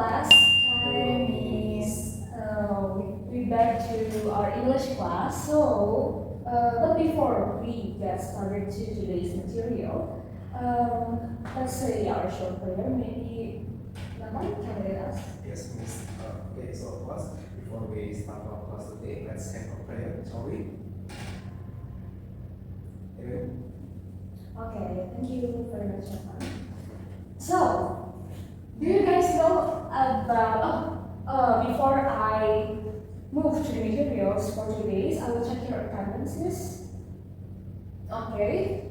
class. Hi, Miss. We back to our English class. But before we get started to today's material, let's say our short prayer. Maybe Lamai can lead us. Yes, Miss. Okay, so first, before we start our class today, let's have a prayer, shall we? Amen. Okay, thank you very much, Evan. So, do you guys know about? Before I move to the materials for today's, I will check your attendances. Okay.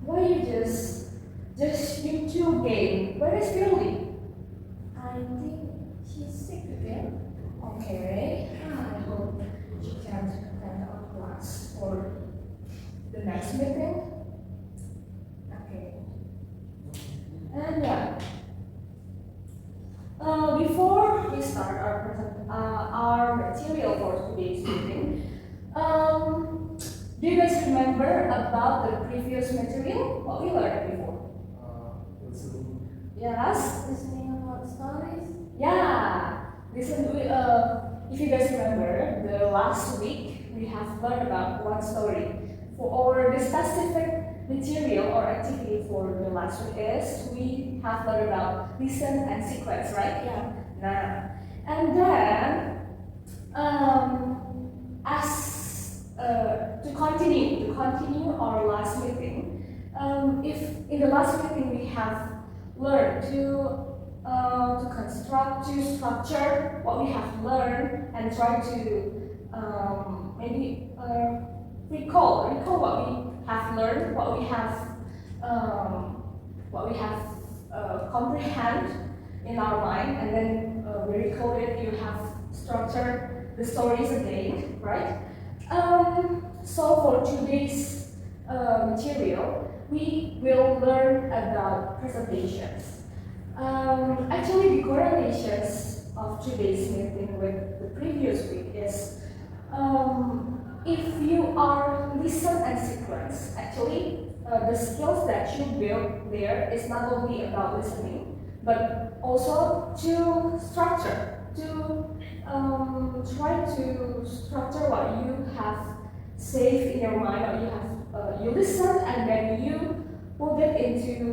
Why you just YouTube game? Where is Shirley? I think she's sick again. Okay. I hope she can attend our class for the next meeting. Okay. And before we start our material for today's meeting, do you guys remember about the previous material? What we learned before? Listening. Yes. Listening about stories. Yeah. Listen. If you guys remember, the last week we have learned about one story. For the specific material or activity for the last week is we have learned about listen and sequence, right? Yeah. Nah. And then to continue our last meeting, if in the last meeting we have learned to structure what we have learned and try to maybe recall what we have learned, what we have comprehend in our mind, and then we recall it. You have structured the stories again, right? So for today's material, we will learn about presentations. Actually, the correlations of today's meeting with the previous week is if you are listen and sequence, actually the skills that you build there is not only about listening, but also to structure, to try to structure what you have saved in your mind, or you have you listen and then you put it into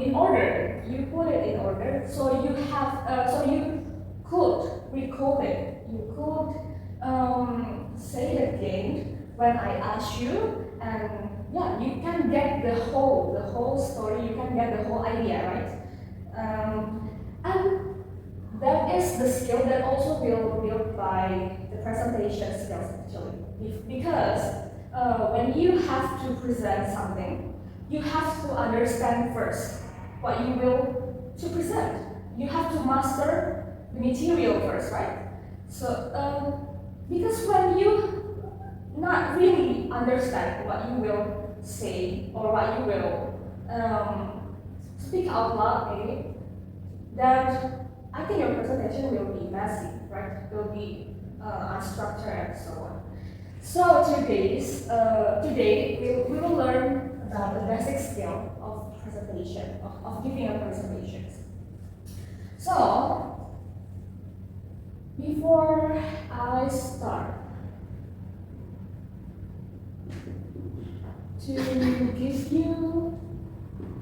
in order. You put it in order, so you have so you could recall it. You could say it again when I ask you, and yeah, you can get the whole story. You can get the whole idea, right? And that is the skill that also will be built by the presentation skills actually, because when you have to present something, you have to understand first what you will to present. You have to master the material first, right? So because when you not really understand what you will say or what you will speak out loud, maybe, then I think your presentation will be messy, right? It will be unstructured and so on. So today we will learn about the basic skill of presentation, of giving a presentation. So before I start to give you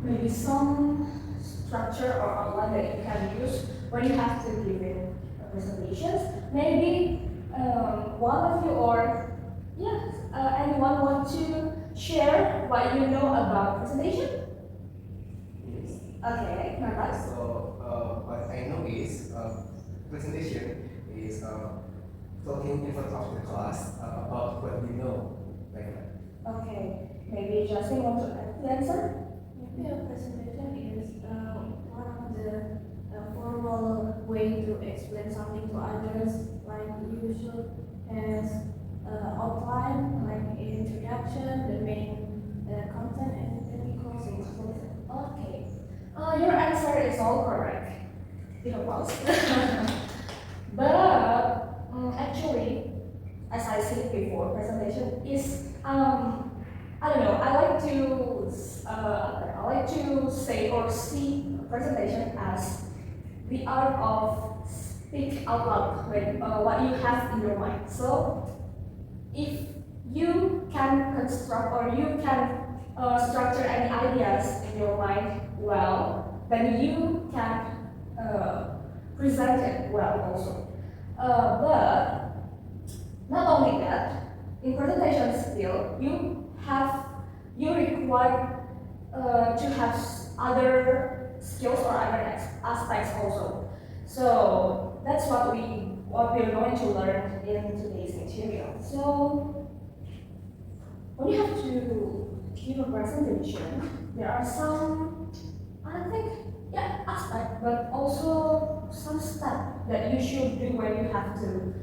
maybe some structure or outline that you can use when you have to give in presentations, maybe one of you or anyone want to share what you know about presentation? Yes. Okay, Natas. So, what I know is presentation is talking in front of the class about what we know, like that. Okay, maybe Justin want to answer? Maybe a presentation is one of the formal way to explain something to others. Like you should has outline, like introduction, the main content, and then you closing. Okay. Your answer is all correct. You know, but actually, as I said before, presentation is I don't know. I like to say or see presentation as the art of speak out loud, like what you have in your mind. So if you can construct or you can structure any ideas in your mind well, then you can present it well also. But not only that, in presentation skill, you require to have other skills or other aspects also. So that's what we're going to learn in today's material. So when you have to give a presentation, there are some, I think, aspect, but also some steps that you should do when you have to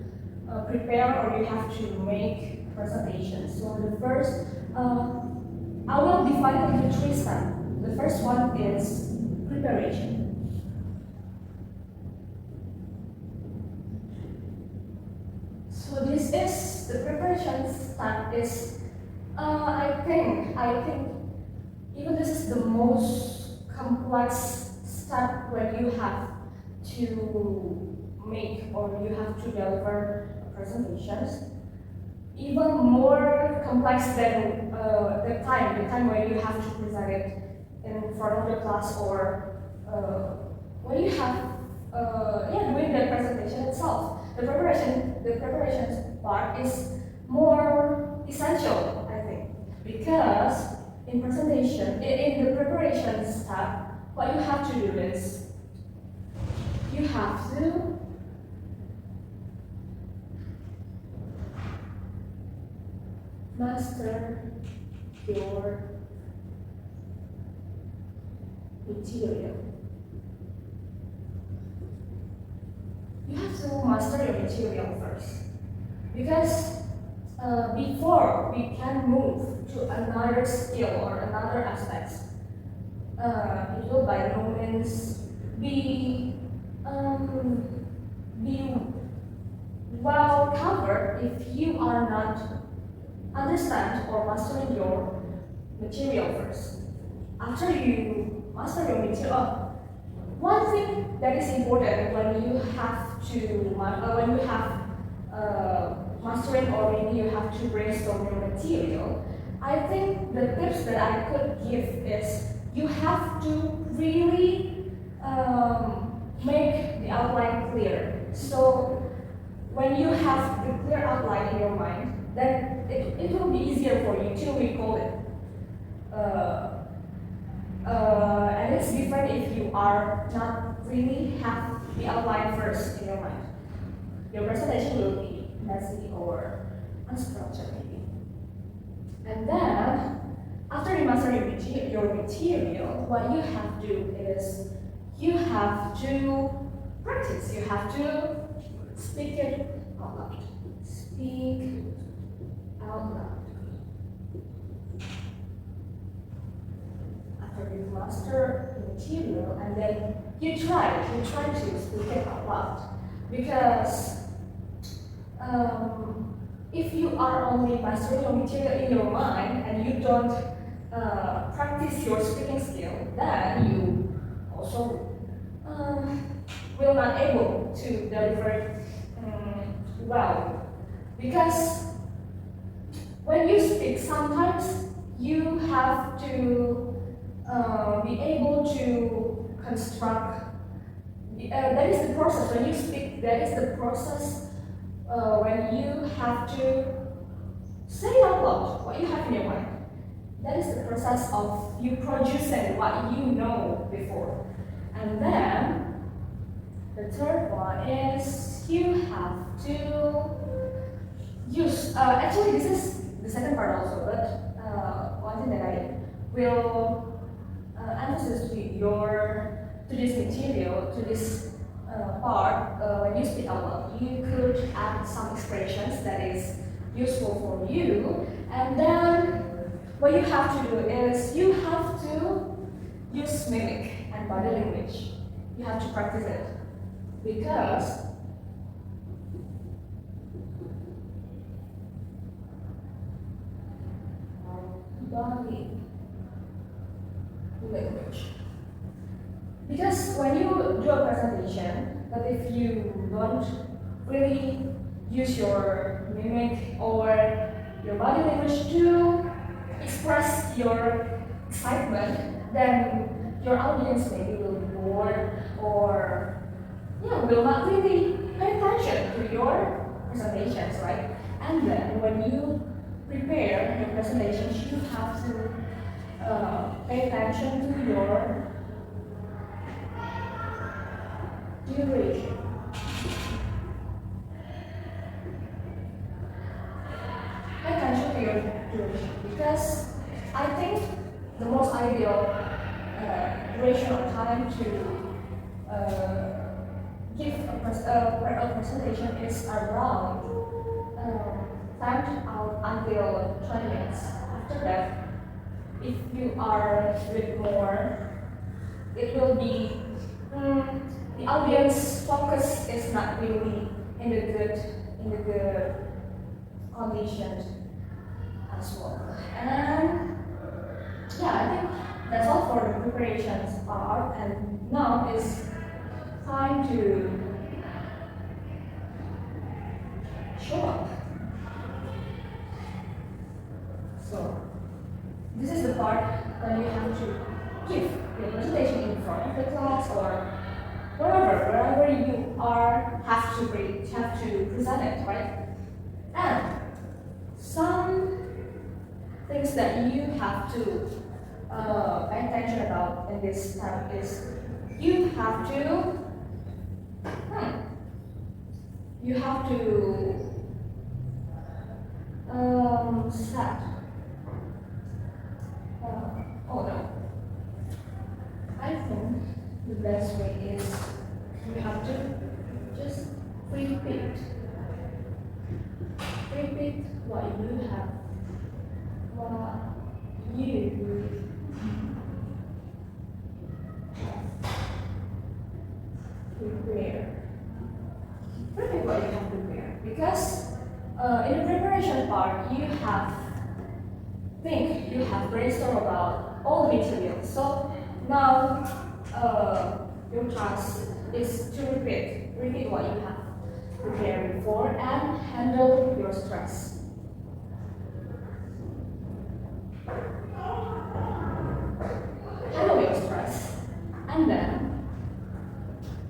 prepare or you have to make presentations. So the first, I will divide it into 3 steps. The first one is preparation. So this is the preparation step. Is I think even this is the most complex step when you have to make or you have to deliver presentations. Even more complex than the time when you have to present it in front of the class or when you have doing the presentation itself. The preparation part is more essential, I think, because in the preparation step, what you have to do is you have to master your material. You have to master your material first, because before we can move to another skill or another aspect, it will by no means be well covered if you are not understand or mastering your material first. After you master your material, one thing that is important when you have mastering or maybe you have to brainstorm your material, I think the tips that I could give is you have to really make the outline clear. So when you have the clear outline in your mind, then it will be easier for you to recall it. And it's different if you are not really have the outline first in your mind. Your presentation will be messy or unstructured maybe. And then, after you master your material, what you have to do is you have to practice. You have to speak it out loud. Speak out loud. After you master the material, and then you try to speak it out loud. Because if you are only mastering your material in your mind and you don't practice your speaking skill, then you also will not able to deliver it well. Because when you speak, sometimes you have to be able to construct. That is the process. When you speak, that is the process when you have to say out loud what you have in your mind. That is the process of you producing what you know before. And then the third one is you have to use. Actually, this is the second part also, but one thing that I will emphasis to this material, to this part, when you speak out loud, you could add some expressions that is useful for you, and then what you have to do is you have to use mimic and body language. You have to practice it, because body language. Because when you do a presentation, but if you don't really use your mimic or your body language to express your excitement, then your audience maybe will be bored or will not really pay attention to your presentations, right? And then when you prepare your presentations, you have to pay attention to your duration. Pay attention to your duration because I think the most ideal duration or time to give a presentation is around 10 out until 20 minutes. After that, if you are with more, it will be the audience focus is not really in the good conditions as well. And I think that's all for the preparations part. And now is time to show up. So this is the part that you have to give your presentation in front of the class or wherever you have to present it, right? And some things that you have to pay attention about in this time is you have to set. Oh no. I think the best way is you have to just repeat what you have, prepare. Repeat what you have prepared because in the preparation part you have brainstorm about all the materials. So now your task is to repeat what you have prepared before and handle your stress. Handle your stress, and then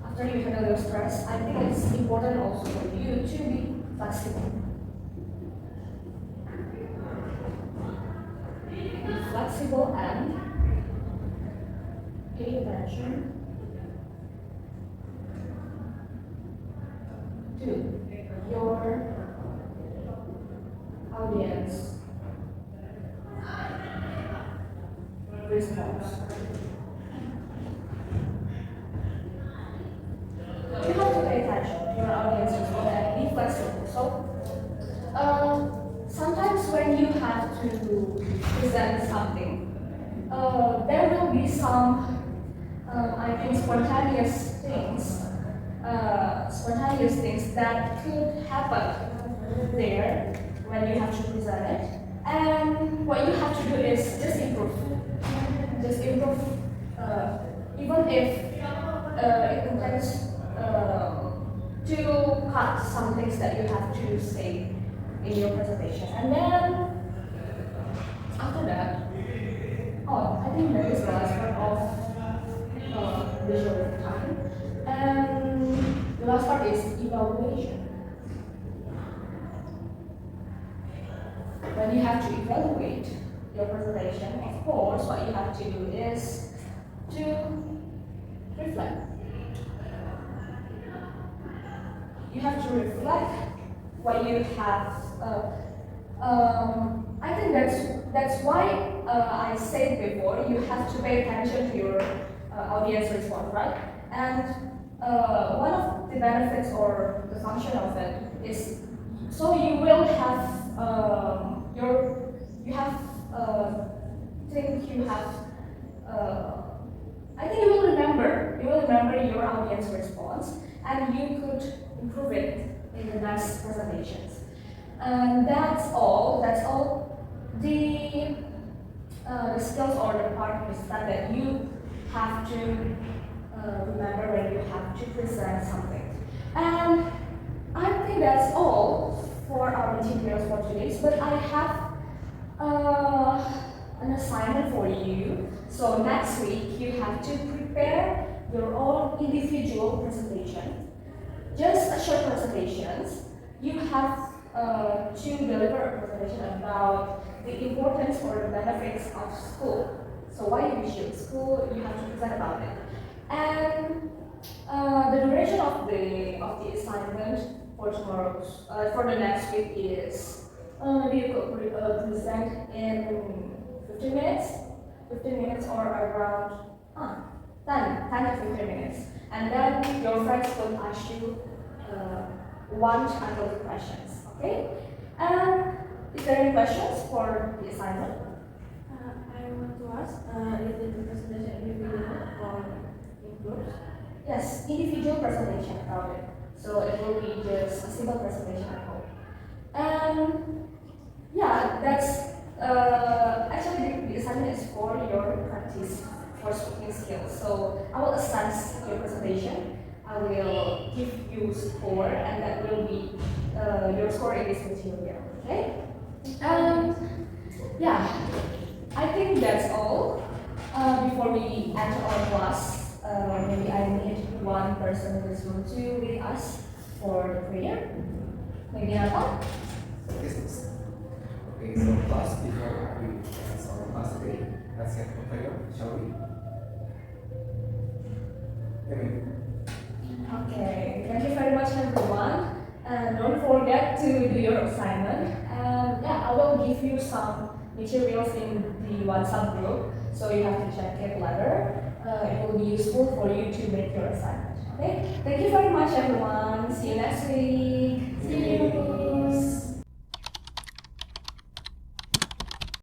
after you handle your stress, I think it's important also for you to be flexible. Be flexible and pay attention to your audience response. You have to pay attention to your audience response and be flexible. So sometimes when you have to present something, there will be some I think spontaneous things that could happen there when you have to present it. And what you have to do is just improve. Even if it contains to cut some things that you have to say in your presentation. And then after that, I think that is the last part of visual time. And the last part is evaluation. When you have to evaluate your presentation, of course, what you have to do is to reflect. You have to reflect what you have. I think that's why I said before you have to pay attention to your audience response, right? And one of the benefits or the function of it is so you will have I think you will remember your audience response and you could improve it in the next presentations. And that's all the skills or the part of that you have to remember when you have to present something. And I think that's all for our materials for today. But I have an assignment for you. So next week you have to prepare your own individual presentation. Just a short presentations. You have to deliver a presentation about the importance or the benefits of school. So why you choose school, you have to present about it. And the duration of the assignment for tomorrow's for the next week is maybe you could present in 15 minutes, 15 minutes or around 10 to 15 minutes. And then your friends will ask you one to handle the questions. Okay? And is there any questions for the assignment? I want to ask, is it the presentation individual or in groups? Yes, individual presentation about it. So it will be just a simple presentation at home. And yeah, that's actually the assignment is for your practice for speaking skills. So I will assess your presentation. I will give you score, and that will be your score in this material. Okay? And yeah, I think that's all. Before we enter our class, maybe I need one person in this room to lead us for the prayer. Maybe Nathan? Yes. Okay, so class, before we end our class today, let's have a prayer, shall we? Amen. Okay, thank you very much everyone. And don't forget to do your assignment. And yeah, I will give you some materials in the WhatsApp group, so you have to check it later. It will be useful for you to make your assignment. Okay, thank you very much everyone. See you next week.